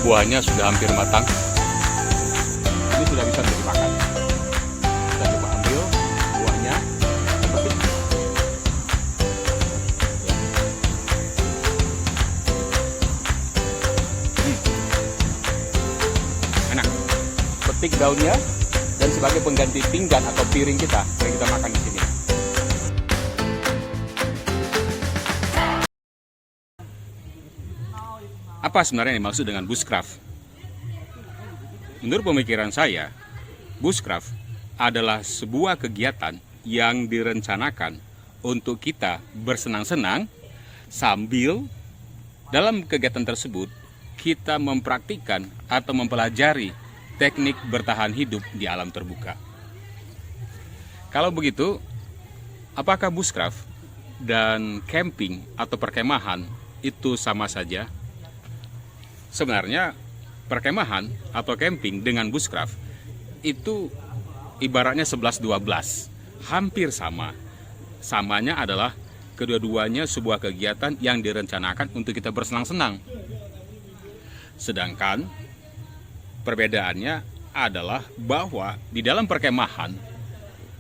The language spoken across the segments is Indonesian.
buahnya sudah hampir matang. Ini sudah bisa dimakan. Kita coba ambil buahnya. Petik. Ya. Enak. Petik daunnya dan sebagai pengganti pinggan atau piring kita yang kita makan di sini. Apa sebenarnya yang dimaksud dengan bushcraft? Menurut pemikiran saya, bushcraft adalah sebuah kegiatan yang direncanakan untuk kita bersenang-senang sambil dalam kegiatan tersebut kita mempraktikkan atau mempelajari teknik bertahan hidup di alam terbuka. Kalau begitu, apakah bushcraft dan camping atau perkemahan itu sama saja? Sebenarnya perkemahan atau camping dengan bushcraft itu ibaratnya 11-12, hampir sama. Samanya adalah kedua-duanya sebuah kegiatan yang direncanakan untuk kita bersenang-senang. Sedangkan perbedaannya adalah bahwa di dalam perkemahan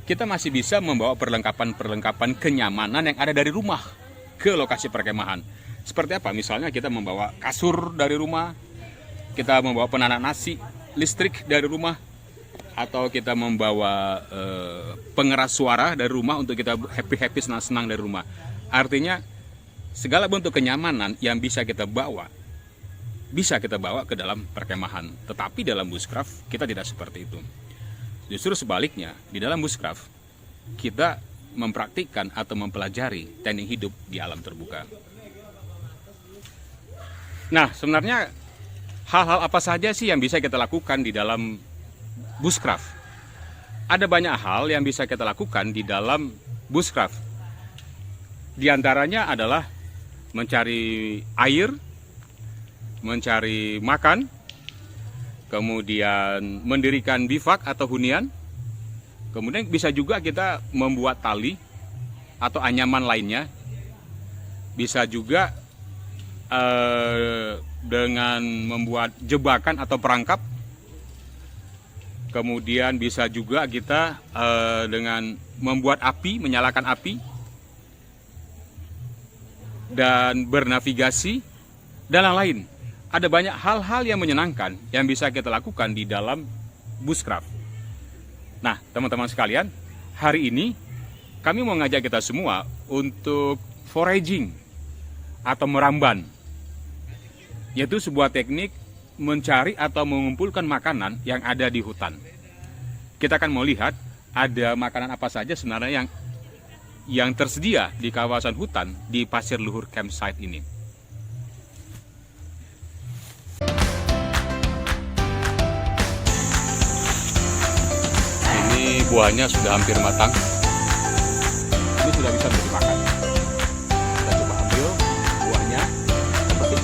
kita masih bisa membawa perlengkapan-perlengkapan kenyamanan yang ada dari rumah ke lokasi perkemahan. Seperti apa? Misalnya kita membawa kasur dari rumah, kita membawa penanak nasi listrik dari rumah, atau kita membawa pengeras suara dari rumah untuk kita happy-happy, senang-senang dari rumah. Artinya segala bentuk kenyamanan yang bisa kita bawa ke dalam perkemahan. Tetapi dalam bushcraft kita tidak seperti itu. Justru sebaliknya, di dalam bushcraft kita mempraktikkan atau mempelajari teknik hidup di alam terbuka. Nah, sebenarnya hal-hal apa saja sih yang bisa kita lakukan di dalam bushcraft? Ada banyak hal yang bisa kita lakukan di dalam bushcraft. Di antaranya adalah mencari air, mencari makan, kemudian mendirikan bivak atau hunian. Kemudian bisa juga kita membuat tali atau anyaman lainnya. Bisa juga dengan membuat jebakan atau perangkap. Kemudian bisa juga kita dengan membuat api, menyalakan api, dan bernavigasi, dan lain-lain. Ada banyak hal-hal yang menyenangkan yang bisa kita lakukan di dalam bushcraft. Nah, teman-teman sekalian, hari ini kami mau ngajak kita semua untuk foraging atau meramban, yaitu sebuah teknik mencari atau mengumpulkan makanan yang ada di hutan. Kita akan mau lihat ada makanan apa saja sebenarnya yang tersedia di kawasan hutan di Pasir Luhur Campsite ini. Ini buahnya sudah hampir matang. Ini sudah bisa dimakan. Kita coba ambil buahnya. Petik.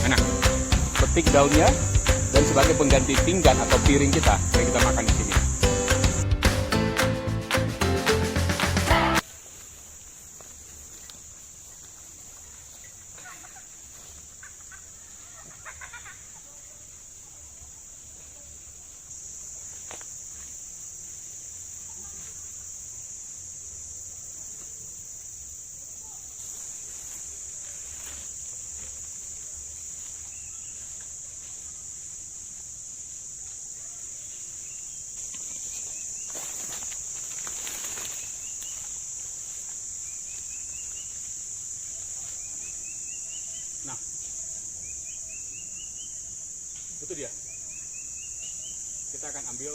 Enak. Petik daunnya dan sebagai pengganti pinggan atau piring kita yang kita makan di sini. Nah, itu dia. Kita akan ambil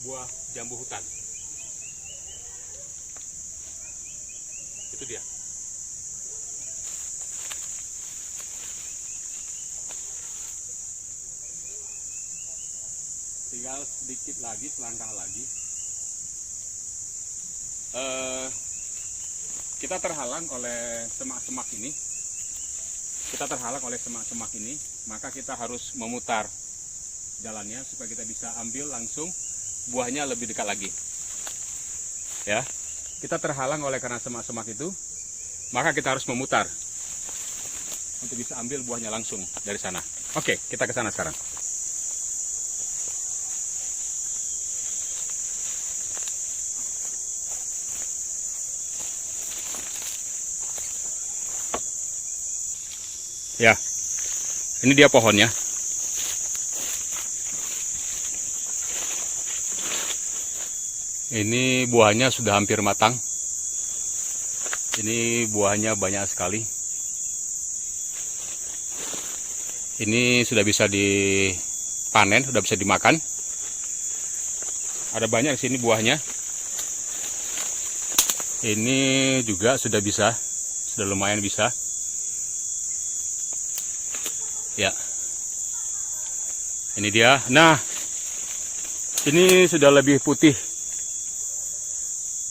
buah jambu hutan. Itu dia. Tinggal sedikit lagi, selangkah lagi. Kita terhalang oleh semak-semak ini. Maka kita harus memutar jalannya supaya kita bisa ambil langsung buahnya lebih dekat lagi. Ya, kita terhalang oleh karena semak-semak itu, maka kita harus memutar untuk bisa ambil buahnya langsung dari sana. Oke, kita ke sana sekarang. Ya, ini dia pohonnya. Ini buahnya sudah hampir matang. Ini buahnya banyak sekali. Ini sudah bisa dipanen, sudah bisa dimakan. Ada banyak di sini buahnya. Ini juga sudah bisa, sudah lumayan bisa. Ya, ini dia. Nah, ini sudah lebih putih.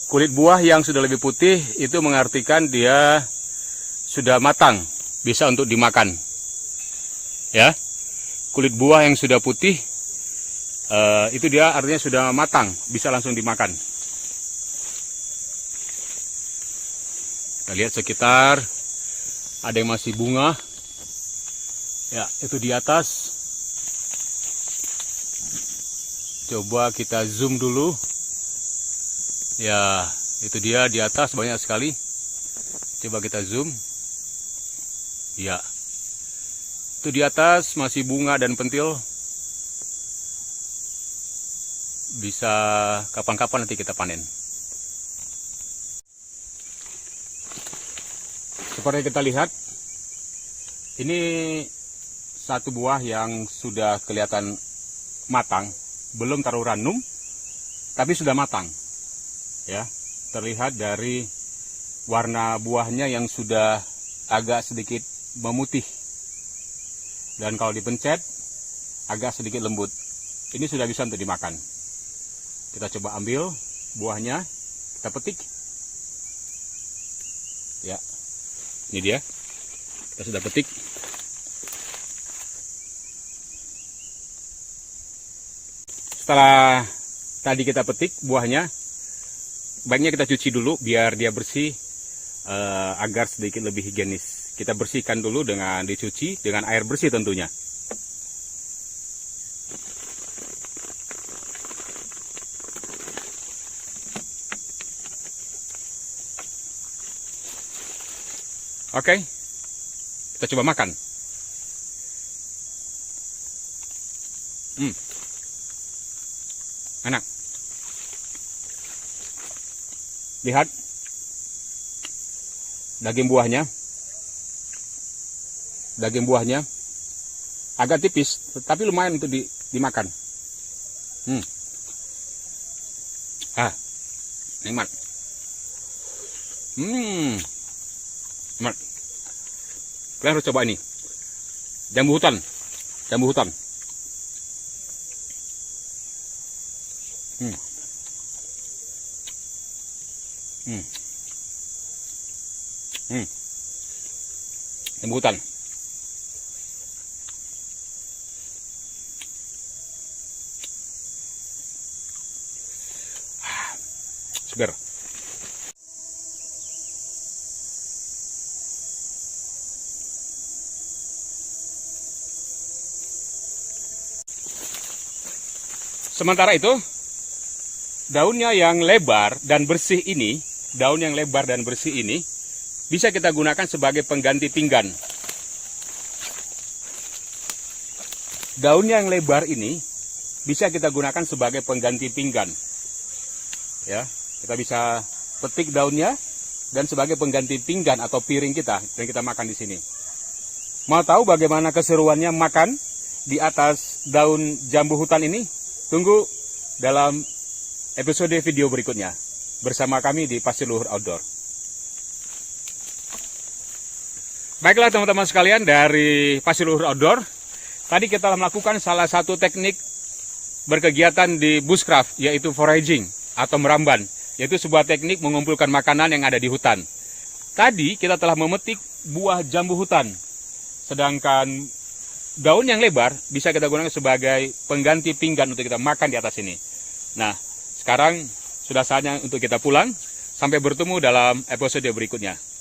Kulit buah yang sudah lebih putih itu mengartikan dia sudah matang, bisa untuk dimakan. Ya, kulit buah yang sudah putih itu dia artinya sudah matang, bisa langsung dimakan. Kita lihat sekitar, ada yang masih bunga. Ya, itu di atas. Coba kita zoom dulu. Ya, itu dia di atas banyak sekali. Coba kita zoom. Ya, itu di atas masih bunga dan pentil. Bisa kapan-kapan nanti kita panen. Seperti kita lihat, ini satu buah yang sudah kelihatan matang, belum terlalu ranum, tapi sudah matang. Ya, terlihat dari warna buahnya yang sudah agak sedikit memutih. Dan kalau dipencet, agak sedikit lembut. Ini sudah bisa untuk dimakan. Kita coba ambil buahnya, kita petik. Ya, ini dia. Kita sudah petik. Setelah tadi kita petik buahnya, baiknya kita cuci dulu biar dia bersih, agar sedikit lebih higienis. Kita bersihkan dulu dengan dicuci dengan air bersih tentunya. Oke, kita coba makan. Enak. Lihat daging buahnya agak tipis, tapi lumayan untuk dimakan. Nikmat. Nikmat. Kalian harus coba ini. Jambu hutan. Jambu hutan. Segar. Sementara itu, daunnya yang lebar dan bersih ini, bisa kita gunakan sebagai pengganti pinggan. Daunnya yang lebar ini bisa kita gunakan sebagai pengganti pinggan. Ya, kita bisa petik daunnya dan sebagai pengganti pinggan atau piring kita dan kita makan di sini. Mau tahu bagaimana keseruannya makan di atas daun jambu hutan ini? Tunggu dalam episode video berikutnya bersama kami di Pasir Luhur Outdoor. Baiklah teman-teman sekalian dari Pasir Luhur Outdoor, tadi kita melakukan salah satu teknik berkegiatan di bushcraft, yaitu foraging atau meramban, yaitu sebuah teknik mengumpulkan makanan yang ada di hutan. Tadi kita telah memetik buah jambu hutan, sedangkan daun yang lebar bisa kita gunakan sebagai pengganti pinggan untuk kita makan di atas ini. Nah, sekarang Sudah saatnya untuk kita pulang. Sampai bertemu dalam episode berikutnya.